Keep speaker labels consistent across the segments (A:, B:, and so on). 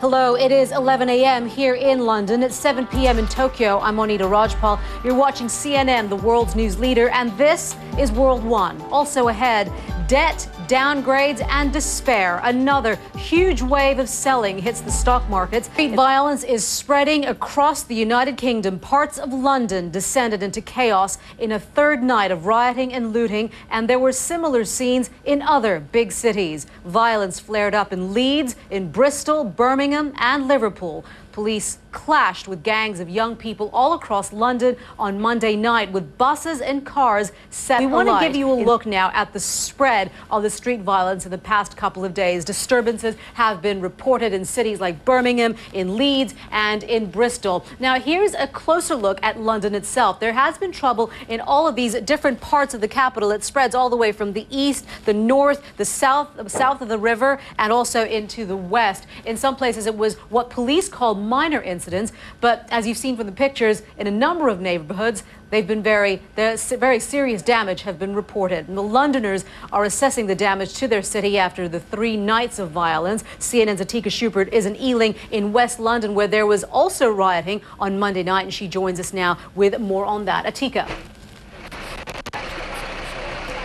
A: Hello, it is 11 a.m. here in London. It's 7 p.m. in Tokyo. I'm Monita Rajpal. You're watching CNN, the world's news leader, and this is World One. Also ahead, debt, downgrades, and despair. Another huge wave of selling hits the stock markets. Street violence is spreading across the United Kingdom. Parts of London descended into chaos in a third night of rioting and looting, and there were similar scenes in other big cities. Violence flared up in Leeds, in Bristol, Birmingham, and Liverpool. Police clashed with gangs of young people all across London on Monday night with buses and cars set alight. We want to give you a look now at the spread of the street violence in the past couple of days. Disturbances have been reported in cities like Birmingham, in Leeds, and in Bristol. Now, here's a closer look at London itself. There has been trouble in all of these different parts of the capital. It spreads all the way from the east, the north, the south of the river, and also into the west. In some places, it was what police called minor incidents, but as you've seen from the pictures, in a number of neighborhoods, very serious damage have been reported. And the Londoners are assessing the damage to their city after the 3 nights of violence. CNN's Atika Schubert is in Ealing in West London, where there was also rioting on Monday night, and she joins us now with more on that. Atika.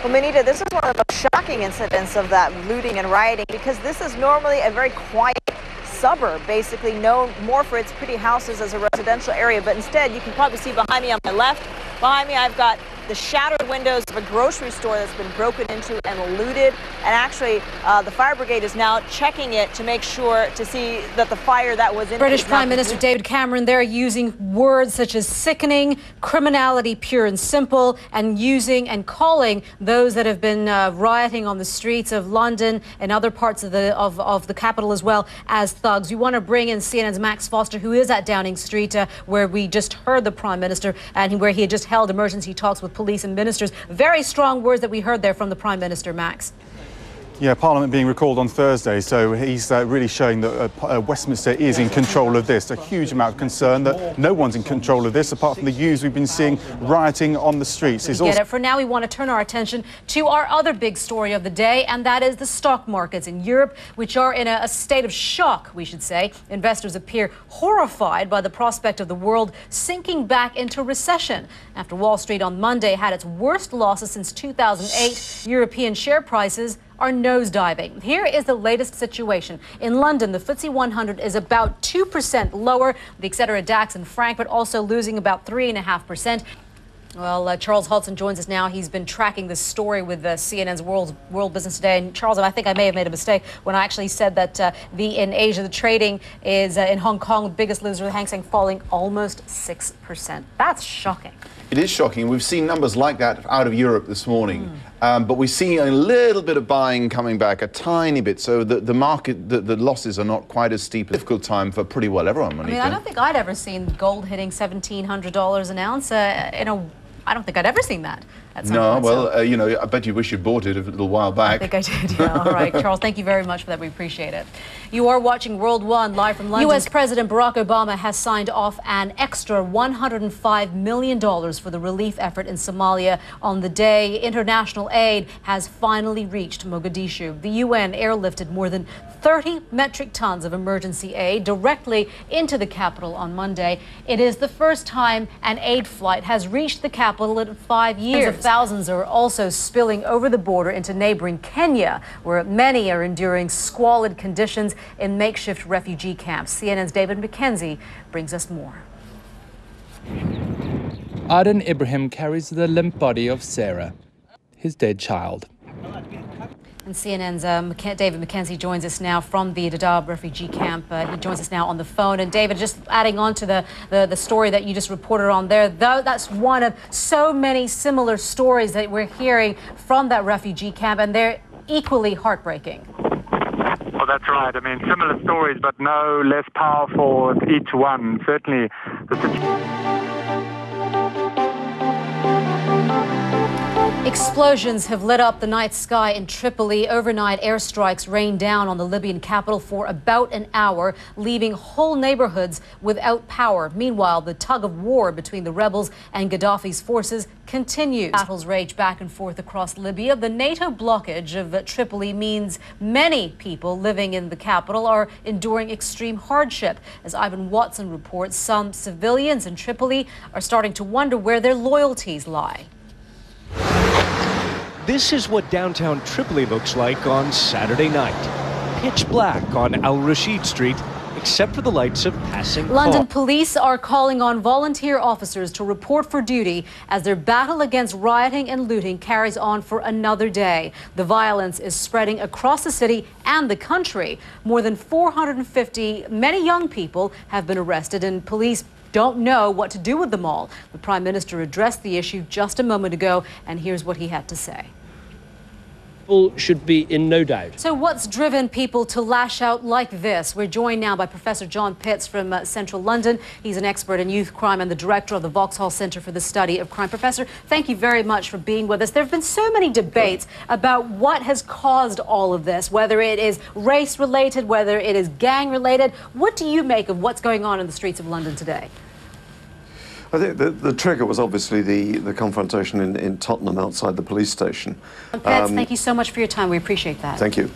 B: Well, Monita, this is one of the most shocking incidents of that looting and rioting, because this is normally a very quiet suburb, basically known more for its pretty houses as a residential area, but instead you can probably see behind me on my left, behind me I've got the shattered windows of a grocery store that's been broken into and looted, and actually the fire brigade is now checking it to make sure to see that the fire that was in
A: British Prime Minister David Cameron there using words such as sickening, criminality pure and simple, and calling those that have been rioting on the streets of London and other parts of the capital as well as thugs. We want to bring in CNN's Max Foster, who is at Downing Street, where we just heard the Prime Minister and where he had just held emergency talks with police and ministers. Very strong words that we heard there from the Prime Minister, Max.
C: Yeah, Parliament being recalled on Thursday, so he's really showing that Westminster is in control of this. A huge amount of concern that no one's in control of this, apart from the youths we've been seeing rioting on the streets.
A: For now, we want to turn our attention to our other big story of the day, and that is the stock markets in Europe, which are in a state of shock, we should say. Investors appear horrified by the prospect of the world sinking back into recession. After Wall Street on Monday had its worst losses since 2008, European share prices are nosediving. Here is the latest situation. In London, the FTSE 100 is about 2% lower. The etc. DAX in Frankfurt also losing about 3.5%. Well, Charles Hodson joins us now. He's been tracking this story with CNN's World Business Today. And Charles, I think I may have made a mistake when I actually said that in Asia, the trading is in Hong Kong, the biggest loser, the Hang Seng falling almost 6%. That's shocking.
D: It is shocking. We've seen numbers like that out of Europe this morning. But we see a little bit of buying coming back, a tiny bit. So the market, the losses are not quite as steep. Difficult time for pretty well everyone, Monica.
A: I mean, I don't think I'd ever seen gold hitting $1,700 an ounce I don't think I'd ever seen that.
D: No, well, you know, I bet you wish you'd bought it a little while back.
A: I think I did, yeah. All right, Charles, thank you very much for that. We appreciate it. You are watching World One live from London. U.S. President Barack Obama has signed off an extra $105 million for the relief effort in Somalia on the day international aid has finally reached Mogadishu. The UN airlifted more than 30 metric tons of emergency aid directly into the capital on Monday. It is the first time an aid flight has reached the capital in 5 years. Thousands are also spilling over the border into neighboring Kenya, where many are enduring squalid conditions in makeshift refugee camps. CNN's David McKenzie brings us more.
E: Aden Ibrahim carries the limp body of Sarah, his dead child.
A: And CNN's David McKenzie joins us now from the Dadaab refugee camp. He joins us now on the phone. And David, just adding on to the story that you just reported on there, that's one of so many similar stories that we're hearing from that refugee camp, and they're equally heartbreaking.
F: Well, that's right. I mean, similar stories, but no less powerful each one. Certainly,
A: Explosions have lit up the night sky in Tripoli. Overnight airstrikes rained down on the Libyan capital for about an hour, leaving whole neighborhoods without power. Meanwhile, the tug of war between the rebels and Gaddafi's forces continues. Battles rage back and forth across Libya. The NATO blockage of Tripoli means many people living in the capital are enduring extreme hardship. As Ivan Watson reports, some civilians in Tripoli are starting to wonder where their loyalties lie.
G: This is what downtown Tripoli looks like on Saturday night. Pitch black on Al Rashid Street, except for the lights of passing cars.
A: London police are calling on volunteer officers to report for duty as their battle against rioting and looting carries on for another day. The violence is spreading across the city and the country. More than 450, many young people have been arrested, and police don't know what to do with them all. The Prime Minister addressed the issue just a moment ago, and here's what he had to say.
H: People should be in no doubt.
A: So what's driven people to lash out like this? We're joined now by Professor John Pitts from Central London. He's an expert in youth crime and the director of the Vauxhall Centre for the Study of Crime. Professor, thank you very much for being with us. There have been so many debates about what has caused all of this, whether it is race-related, whether it is gang-related. What do you make of what's going on in the streets of London today?
I: I think the trigger was obviously the confrontation in Tottenham outside the police station.
A: Pitts, thank you so much for your time. We appreciate that.
I: Thank you.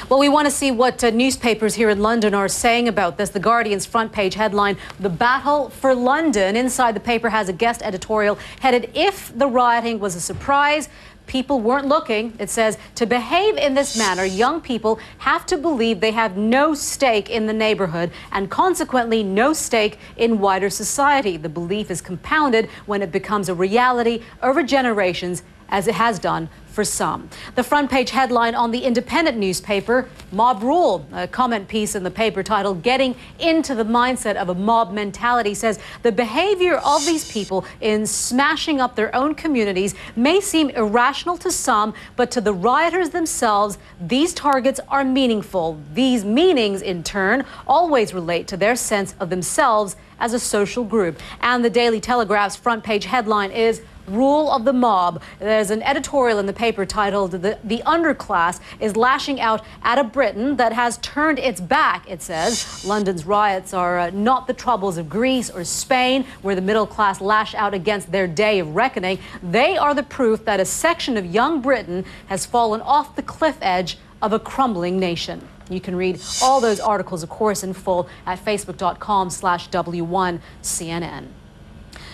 A: Well, we want to see what newspapers here in London are saying about this. The Guardian's front page headline, "The Battle for London." Inside the paper has a guest editorial headed, "If the rioting was a surprise, people weren't looking." It says, "To behave in this manner, young people have to believe they have no stake in the neighborhood and consequently no stake in wider society. The belief is compounded when it becomes a reality over generations, as it has done for some." The front page headline on the Independent newspaper, "Mob Rule." A comment piece in the paper titled "Getting into the Mindset of a Mob Mentality" says the behavior of these people in smashing up their own communities may seem irrational to some, but to the rioters themselves, these targets are meaningful. These meanings, in turn, always relate to their sense of themselves as a social group. And the Daily Telegraph's front page headline is "Rule of the Mob." There's an editorial in the paper titled The Underclass is Lashing Out at a Britain That Has Turned Its Back." It says London's riots are not the troubles of Greece or Spain, where the middle class lash out against their day of reckoning. They are the proof that a section of young Britain has fallen off the cliff edge of a crumbling nation. You can read all those articles, of course, in full at facebook.com/W1CNN.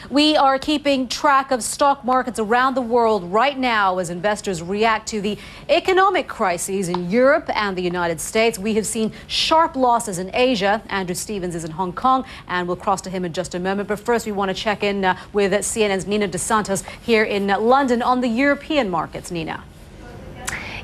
A: We are keeping track of stock markets around the world right now as investors react to the economic crises in Europe and the United States. We have seen sharp losses in Asia. Andrew Stevens is in Hong Kong, and we'll cross to him in just a moment. But first, we want to check in with CNN's Nina DeSantos here in London on the European markets. Nina.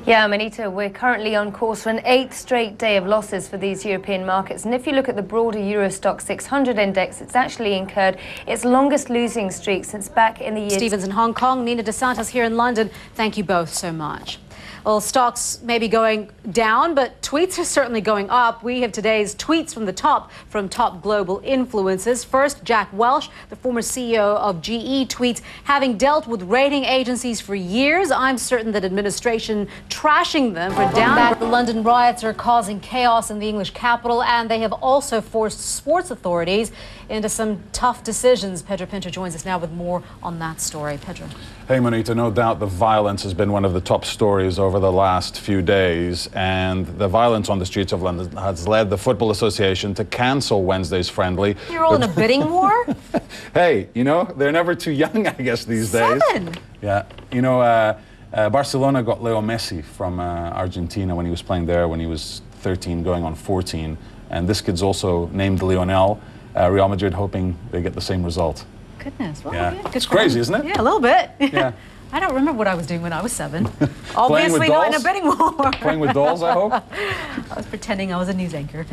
J: Yeah, Monita, we're currently on course for an 8th straight day of losses for these European markets. And if you look at the broader Euro Stoxx 600 index, it's actually incurred its longest losing streak since back in the year.
A: Stevens in Hong Kong, Nina DeSantos here in London. Thank you both so much. Well, stocks may be going down, but tweets are certainly going up. We have today's tweets from top global influences. First, Jack Welch, the former CEO of GE, tweets, "Having dealt with rating agencies for years, I'm certain that administration trashing them for down." The London riots are causing chaos in the English capital, and they have also forced sports authorities into some tough decisions. Pedro Pinto joins us now with more on that story. Pedro.
K: Hey, Monita, no doubt the violence has been one of the top stories over the last few days, and the violence on the streets of London has led the Football Association to cancel Wednesday's friendly.
A: You're all in a bidding war?
K: Hey, you know, they're never too young, I guess, these days.
A: 7?
K: Yeah. You know, Barcelona got Leo Messi from Argentina when he was playing there when he was 13, going on 14, and this kid's also named Lionel. Real Madrid hoping they get the same result.
A: Goodness, well,
K: yeah.
A: good.
K: It's crazy, isn't it?
A: Yeah, a little bit.
K: Yeah.
A: I don't remember what I was doing when I was 7. Obviously not in a bidding war.
K: Playing with dolls, I hope?
A: I was pretending I was a news anchor.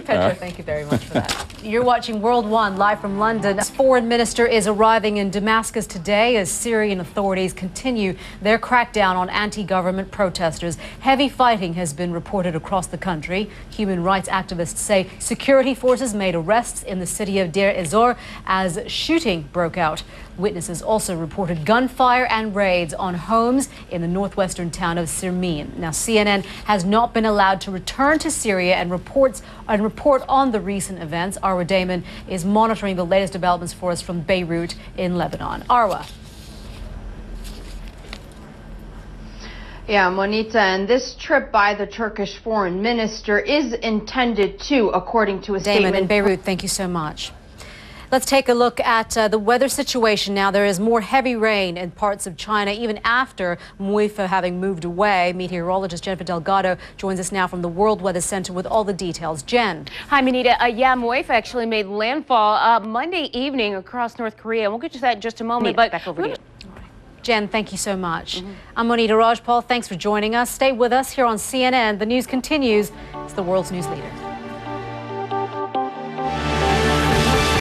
A: Pedro, thank you very much for that. You're watching World One live from London. Foreign Minister is arriving in Damascus today as Syrian authorities continue their crackdown on anti-government protesters. Heavy fighting has been reported across the country. Human rights activists say security forces made arrests in the city of Deir ez-Zor as shooting broke out. Witnesses also reported gunfire gunfire and raids on homes in the northwestern town of Sirmin. Now, CNN has not been allowed to return to Syria and report on the recent events. Arwa Damon is monitoring the latest developments for us from Beirut in Lebanon. Arwa.
L: Yeah, Monita, and this trip by the Turkish foreign minister is intended to, according to a statement.
A: Damon in Beirut, thank you so much. Let's take a look at the weather situation now. There is more heavy rain in parts of China, even after Muifa having moved away. Meteorologist Jennifer Delgado joins us now from the World Weather Center with all the details. Jen.
M: Hi, Monita. Yeah, Muifa actually made landfall Monday evening across North Korea. We'll get to that in just a moment.
A: But back over to you. Jen, thank you so much. I'm Monita Rajpal. Thanks for joining us. Stay with us here on CNN. The news continues. It's the world's news leader.